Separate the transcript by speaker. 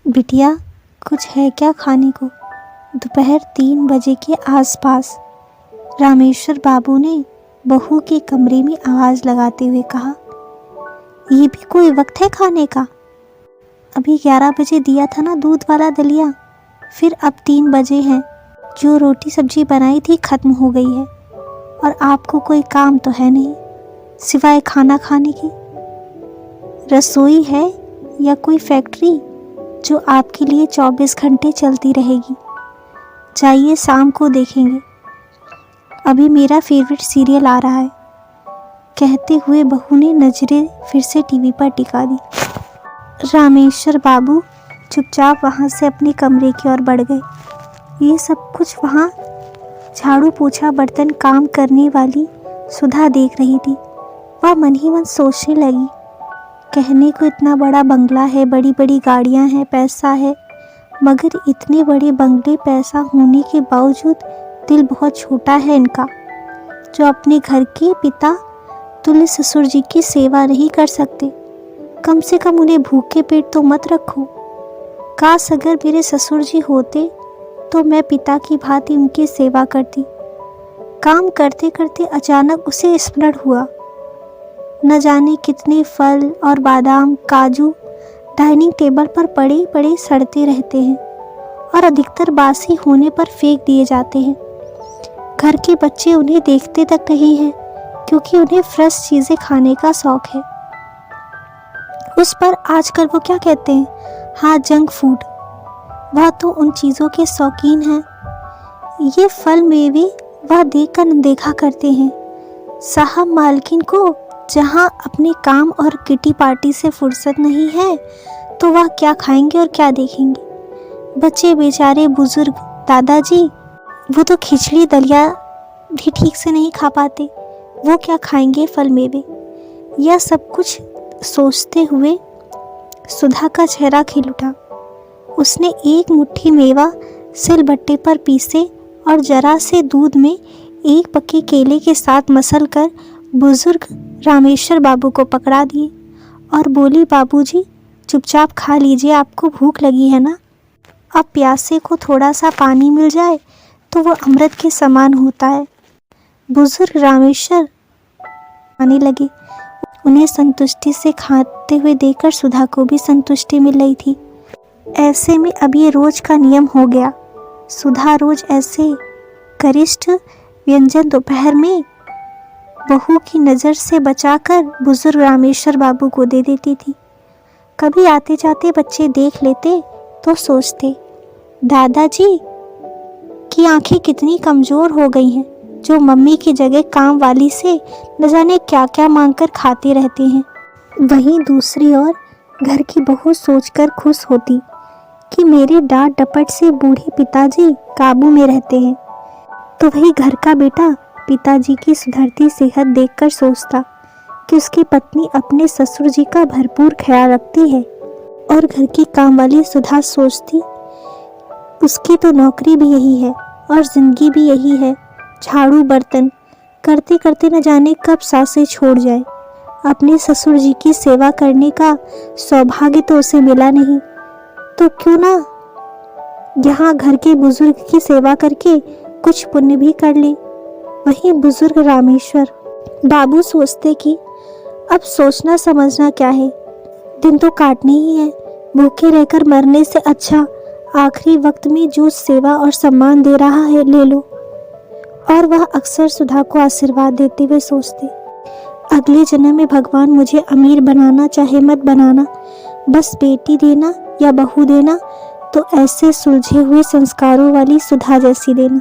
Speaker 1: बिटिया, कुछ है क्या खाने को? दोपहर 3 बजे के आसपास रामेश्वर बाबू ने बहू के कमरे में आवाज़ लगाते हुए कहा, ये भी कोई वक्त है खाने का? अभी 11 बजे दिया था ना दूध वाला दलिया, फिर अब 3 बजे हैं। जो रोटी सब्जी बनाई थी ख़त्म हो गई है और आपको कोई काम तो है नहीं सिवाय खाना खाने की। रसोई है या कोई फैक्ट्री जो आपके लिए 24 घंटे चलती रहेगी? जाइए, शाम को देखेंगे, अभी मेरा फेवरेट सीरियल आ रहा है। कहते हुए बहू ने नज़रें फिर से टीवी पर टिका दी। रामेश्वर बाबू चुपचाप वहाँ से अपने कमरे की ओर बढ़ गए। ये सब कुछ वहाँ झाड़ू पोछा बर्तन काम करने वाली सुधा देख रही थी। वह मन ही मन सोचने लगी, कहने को इतना बड़ा बंगला है, बड़ी बड़ी गाड़ियाँ हैं, पैसा है, मगर इतने बड़े बंगले पैसा होने के बावजूद दिल बहुत छोटा है इनका, जो अपने घर के पिता तुल्य ससुर जी की सेवा नहीं कर सकते। कम से कम उन्हें भूखे पेट तो मत रखो। काश अगर मेरे ससुर जी होते तो मैं पिता की भांति उनकी सेवा करती। काम करते करते अचानक उसे स्मरण हुआ, न जाने कितने फल और बादाम काजू डाइनिंग टेबल पर पड़े पड़े सड़ते रहते हैं और अधिकतर बासी होने पर फेंक दिए जाते हैं। घर के बच्चे उन्हें देखते तक नहीं हैं क्योंकि उन्हें फ्रेश चीज़ें खाने का शौक है। उस पर आजकल वो क्या कहते हैं, हाँ, जंक फूड। वह तो उन चीज़ों के शौकीन हैं। ये फल मेवे वह देखकर अनदेखा करते हैं। साहब मालकिन को जहाँ अपने काम और किटी पार्टी से फुर्सत नहीं है तो वह क्या खाएंगे और क्या देखेंगे। बच्चे बेचारे बुजुर्ग दादाजी, वो तो खिचड़ी दलिया भी ठीक से नहीं खा पाते, वो क्या खाएंगे फल मेवे। यह सब कुछ सोचते हुए सुधा का चेहरा खिल उठा। उसने एक मुट्ठी मेवा सिलबट्टे पर पीसे और जरा से दूध में एक पके केले के साथ मसल कर बुजुर्ग रामेश्वर बाबू को पकड़ा दिए और बोली, बाबूजी चुपचाप खा लीजिए, आपको भूख लगी है ना। अब प्यासे को थोड़ा सा पानी मिल जाए तो वो अमृत के समान होता है। बुजुर्ग रामेश्वर आने लगे। उन्हें संतुष्टि से खाते हुए देखकर सुधा को भी संतुष्टि मिल रही थी। ऐसे में अब ये रोज का नियम हो गया। सुधा रोज ऐसे गरिष्ठ व्यंजन दोपहर में बहू की नज़र से बचाकर बुजुर्ग रामेश्वर बाबू को दे देती थी। कभी आते जाते बच्चे देख लेते तो सोचते, दादाजी की आंखें कितनी कमज़ोर हो गई हैं, जो मम्मी की जगह काम वाली से न जाने क्या क्या मांगकर खाते रहते हैं। वहीं दूसरी ओर घर की बहू सोचकर खुश होती कि मेरे डांट डपट से बूढ़े पिताजी काबू में रहते हैं। तो वही घर का बेटा पिताजी की सुधरती सेहत देखकर सोचता कि उसकी पत्नी अपने ससुर जी का भरपूर ख्याल रखती है। और घर की काम वाली सुधा सोचती, उसकी तो नौकरी भी यही है और जिंदगी भी यही है, झाड़ू बर्तन करते करते न जाने कब सांसें छोड़ जाए। अपने ससुर जी की सेवा करने का सौभाग्य तो उसे मिला नहीं, तो क्यों ना यहाँ घर के बुजुर्ग की सेवा करके कुछ पुण्य भी कर ले। वहीं बुजुर्ग रामेश्वर बाबू सोचते कि अब सोचना समझना क्या है, दिन तो काटने ही है, भूखे रहकर मरने से अच्छा आखिरी वक्त में जो सेवा और सम्मान दे रहा है ले लो। और वह अक्सर सुधा को आशीर्वाद देते हुए सोचते, अगले जन्म में भगवान मुझे अमीर बनाना चाहे मत बनाना, बस बेटी देना या बहू देना तो ऐसे सुलझे हुए संस्कारों वाली सुधा जैसी देना।